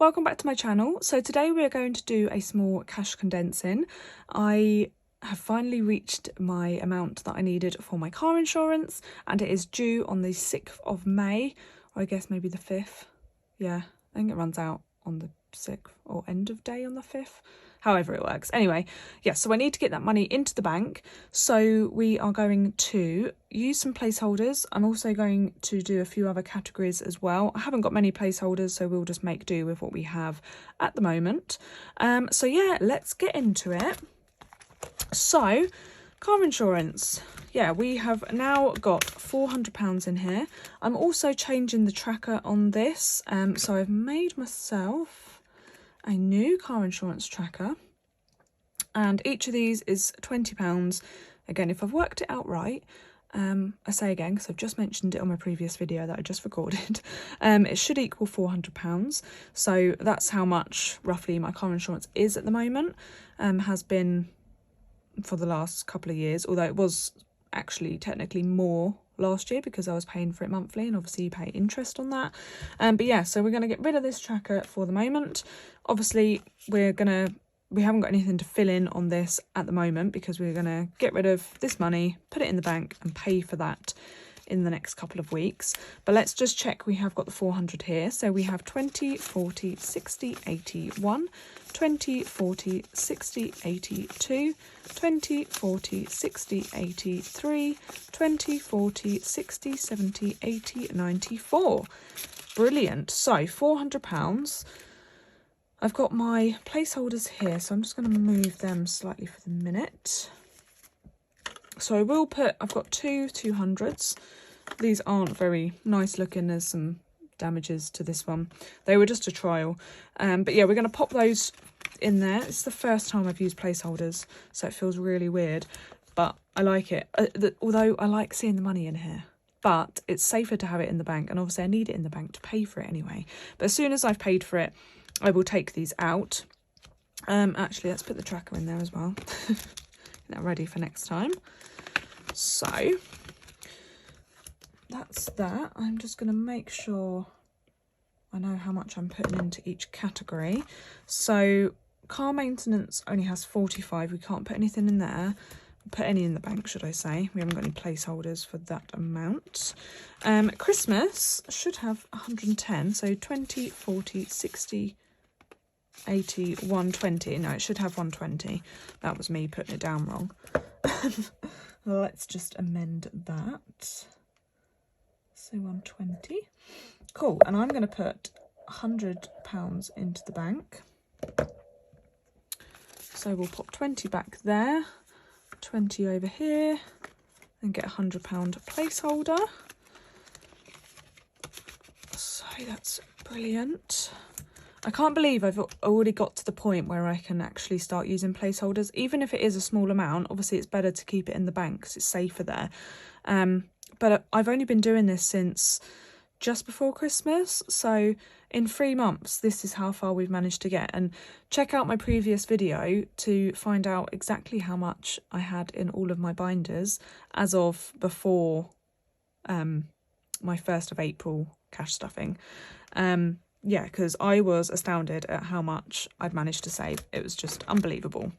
welcome back to my channel. So today we're going to do a small cash condensing. I have finally reached my amount that I needed for my car insurance, and it is due on the 6th of May, or I guess maybe the 5th. Yeah, I think it runs out on the 6th or end of day on the 5th. However it works. Anyway, yeah, so I need to get that money into the bank. So we are going to use some placeholders. I'm also going to do a few other categories as well. I haven't got many placeholders, so we'll just make do with what we have at the moment. So yeah, let's get into it. So, car insurance. Yeah, we have now got £400 in here. I'm also changing the tracker on this. So I've made myself a new car insurance tracker, and each of these is £20. Again, if I've worked it out right, I say again because I've just mentioned it on my previous video that I just recorded, it should equal £400. So that's how much roughly my car insurance is at the moment, has been for the last couple of years, although it was actually technically more last year because I was paying for it monthly, and obviously you pay interest on that. But yeah, so we're going to get rid of this tracker for the moment. Obviously we haven't got anything to fill in on this at the moment because we're going to get rid of this money, put it in the bank and pay for that in the next couple of weeks. But let's just check we have got the 400 here. So we have 20, 40, 60, 81, 20, 40, 60, 82, 20, 40, 60, 83, 20, 40, 60, 70, 80, 94. Brilliant. So £400. I've got my placeholders here, so I'm just going to move them slightly for the minute. So I will put, I've got two 200s. These aren't very nice looking. There's some damages to this one. They were just a trial. But yeah, we're going to pop those in there. It's the first time I've used placeholders, so it feels really weird. But I like it. Although I like seeing the money in here. But it's safer to have it in the bank. And obviously I need it in the bank to pay for it anyway. But as soon as I've paid for it, I will take these out. Actually, let's put the tracker in there as well. Get that ready for next time. So that's that. I'm just going to make sure I know how much I'm putting into each category. So car maintenance only has 45. We can't put anything in there. Put any in the bank, should I say. We haven't got any placeholders for that amount. Christmas should have 110. So 20, 40, 60, 80, 120. No, it should have 120. That was me putting it down wrong. Let's just amend that. So 120. Cool. And I'm going to put £100 into the bank. So we'll pop 20 back there, 20 over here, and get a £100 placeholder. So that's brilliant. I can't believe I've already got to the point where I can actually start using placeholders. Even if it is a small amount, obviously it's better to keep it in the bank because it's safer there. But I've only been doing this since just before Christmas. So in 3 months, this is how far we've managed to get. And check out my previous video to find out exactly how much I had in all of my binders as of before my 1st of April cash stuffing. Yeah, because I was astounded at how much I'd managed to save. It was just unbelievable.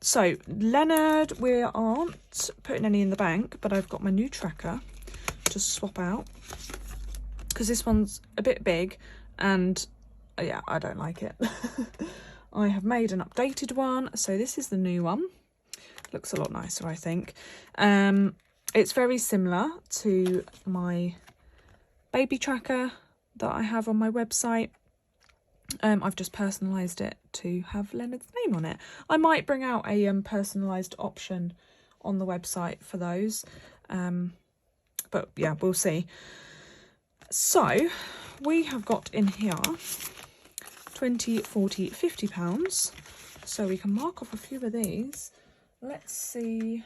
So Leonard, we aren't putting any in the bank, but I've got my new tracker to swap out because this one's a bit big and yeah, I don't like it. I have made an updated one, so this is the new one. Looks a lot nicer, I think. It's very similar to my baby tracker that I have on my website. I've just personalised it to have Leonard's name on it. I might bring out a personalised option on the website for those, but yeah, we'll see. So we have got in here 20, 40, £50, so we can mark off a few of these. Let's see,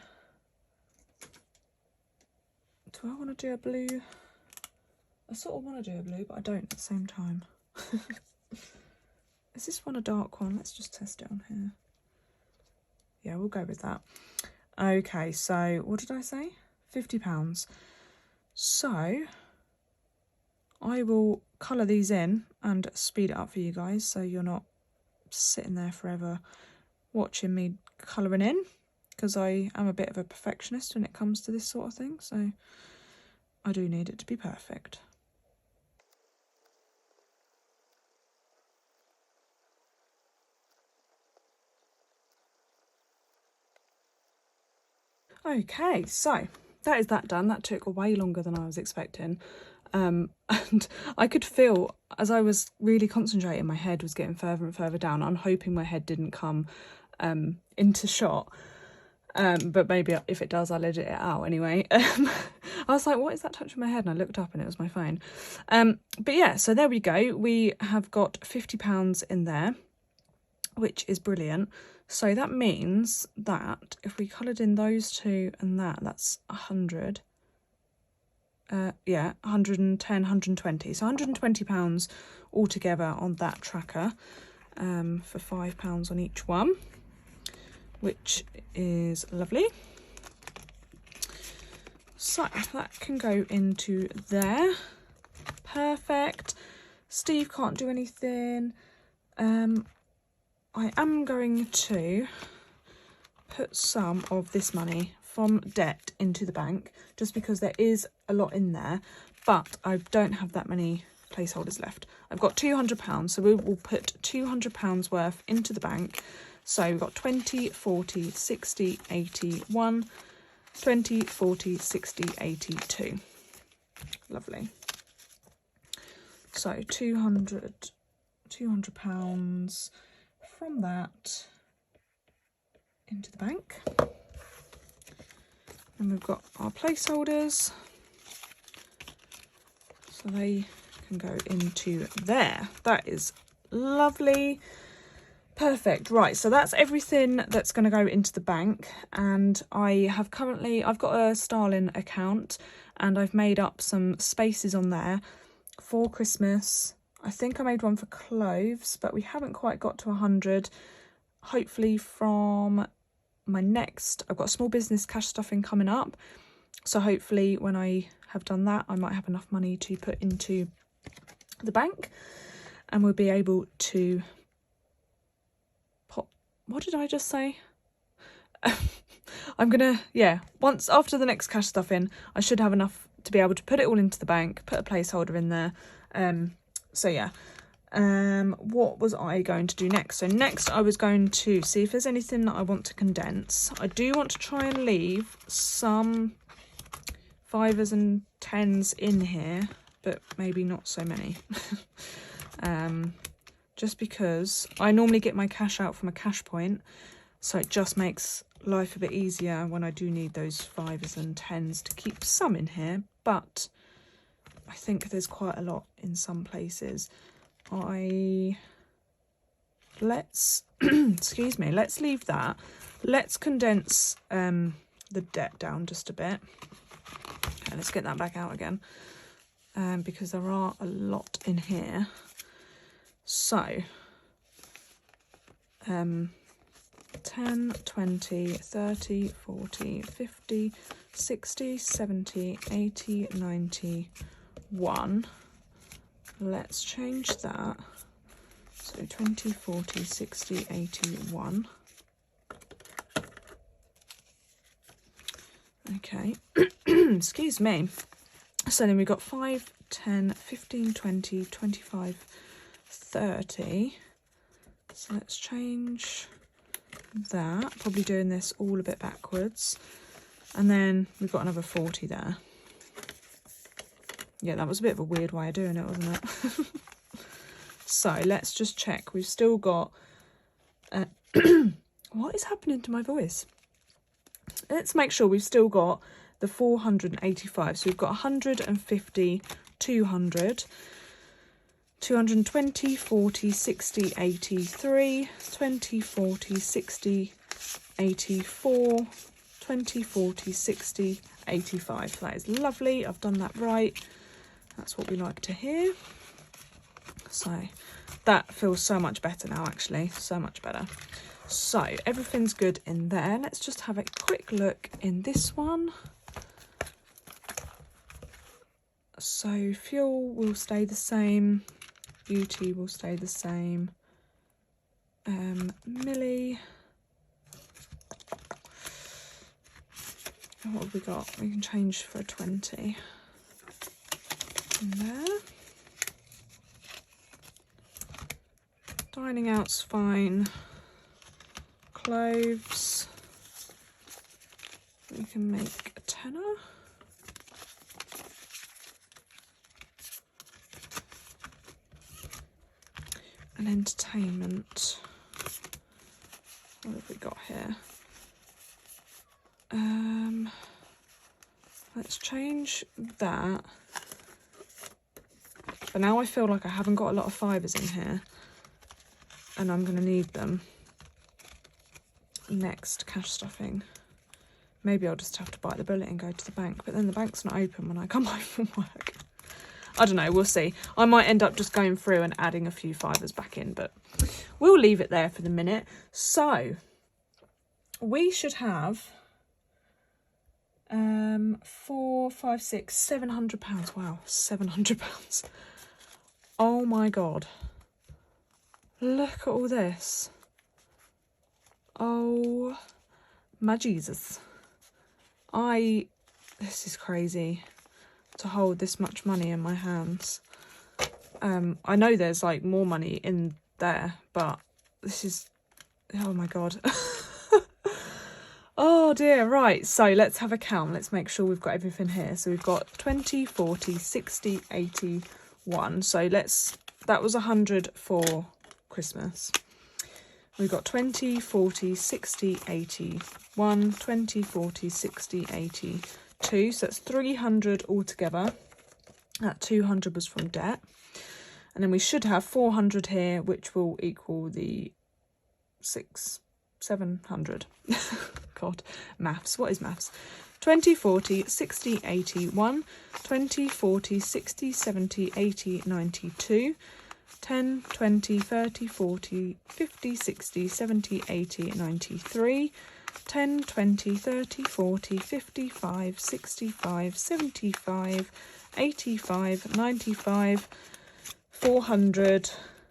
do I want to do a blue? I sort of want to do a blue, but I don't at the same time. Is this one a dark one? Let's just test it on here. Yeah, we'll go with that. Okay, so what did I say? £50. So I will colour these in and speed it up for you guys, so you're not sitting there forever watching me colouring in, because I am a bit of a perfectionist when it comes to this sort of thing, so I do need it to be perfect. Okay, so that is that done. That took way longer than I was expecting. And I could feel, as I was really concentrating, my head was getting further and further down. I'm hoping my head didn't come into shot. But maybe if it does, I'll edit it out anyway. I was like, what is that touching my head? And I looked up and it was my phone. But yeah, so there we go. We have got £50 in there, which is brilliant. So that means that if we coloured in those two and that's 100. Yeah, 110, 120. So £120 altogether on that tracker, for £5 on each one, which is lovely. So that can go into there. Perfect. Steve can't do anything. I am going to put some of this money from debt into the bank, just because there is a lot in there, but I don't have that many placeholders left. I've got £200, so we will put £200 worth into the bank. So we've got 20, 40, 60, 81, 20, 40, 60, 82. Lovely. So £200 from that into the bank. And we've got our placeholders, so they can go into there. That is lovely. Perfect. Right, so that's everything that's going to go into the bank, and I've got a Starling account, and I've made up some spaces on there for Christmas. I think I made one for clothes, but we haven't quite got to 100. Hopefully from my next, I've got a small business cash stuffing coming up, so hopefully when I have done that, I might have enough money to put into the bank, and we'll be able to pop. What did I just say? I'm gonna, yeah, once after the next cash stuffing, I should have enough to be able to put it all into the bank, put a placeholder in there. So yeah, what was I going to do next? So next I was going to see if there's anything that I want to condense. I do want to try and leave some 5s and 10s in here, but maybe not so many. Just because I normally get my cash out from a cash point, so it just makes life a bit easier when I do need those 5s and 10s to keep some in here, but I think there's quite a lot in some places. Excuse me, let's leave that. Let's condense the debt down just a bit. Okay, let's get that back out again, because there are a lot in here. So 10, 20, 30, 40, 50, 60, 70, 80, 90, 1. Let's change that. So 20, 40, 60, 81. Okay. Excuse me. So then we've got 5, 10, 15, 20, 25, 30. So let's change that. Probably doing this all a bit backwards. And then we've got another 40 there. Yeah, that was a bit of a weird way of doing it, wasn't it? So let's just check. We've still got... what is happening to my voice? Let's make sure we've still got the 485. So we've got 150, 200, 220, 40, 60, 83, 20, 40, 60, 84, 20, 40, 60, 85. That is lovely. I've done that right. That's what we like to hear. So that feels so much better now, actually. So much better. So everything's good in there. Let's just have a quick look in this one. So fuel will stay the same, beauty will stay the same, milli. And what have we got? We can change for a 20 in there. Dining out's fine. Clothes, we can make a tenner. And entertainment, what have we got here? Let's change that. But now I feel like I haven't got a lot of fibres in here, and I'm going to need them. Next, cash stuffing. Maybe I'll just have to bite the bullet and go to the bank, but then the bank's not open when I come home from work. I don't know, we'll see. I might end up just going through and adding a few fibres back in, but we'll leave it there for the minute. So we should have 4, 5, 6, £700. Wow, £700. Oh my god. Look at all this. Oh my Jesus. This is crazy to hold this much money in my hands. I know there's like more money in there, but this is, oh my god. Oh dear, right, so let's have a count. Let's make sure we've got everything here. So we've got 20, 40, 60, 81. So that was 100 for Christmas. We've got 20, 40, 60, 81, 20, 40, 60, 82. So that's 300 altogether. That 200 was from debt. And then we should have 400 here, which will equal the 700. God, maths. What is maths? 20, 40, 60, 81, 20, 40, 60, 70, 80, 92, 10, 20, 30, 40, 50, 60, 70, 80, 93, 10, 20, 30, 40, 55, 65, 75, 85, 95, 400,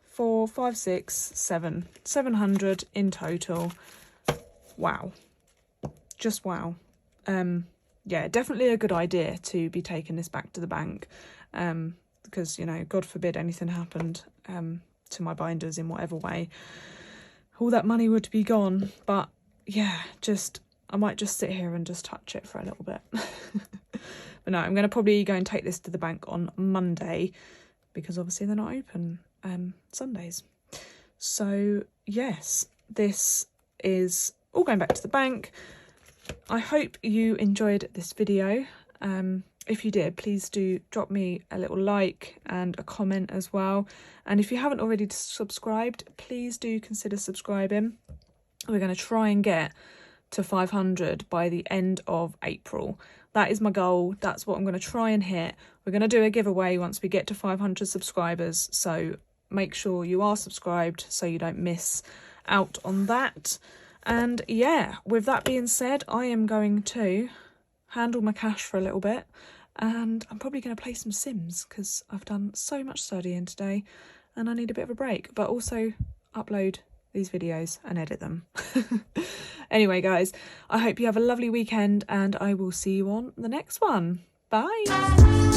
4, 5, 6, 7, 700 in total. Wow. Just wow. Yeah, definitely a good idea to be taking this back to the bank, because, you know, God forbid anything happened to my binders in whatever way, all that money would be gone. But yeah, I might just sit here and just touch it for a little bit. But no, I'm going to probably go and take this to the bank on Monday, because obviously they're not open Sundays. So yes, this is all going back to the bank. I hope you enjoyed this video. If you did, please do drop me a little like and a comment as well. And if you haven't already subscribed, please do consider subscribing. We're going to try and get to 500 by the end of April. That is my goal. That's what I'm going to try and hit. We're going to do a giveaway once we get to 500 subscribers. So make sure you are subscribed so you don't miss out on that. And yeah, with that being said, I am going to handle my cash for a little bit, and I'm probably going to play some Sims because I've done so much studying today and I need a bit of a break, but also upload these videos and edit them. Anyway, guys, I hope you have a lovely weekend and I will see you on the next one. Bye.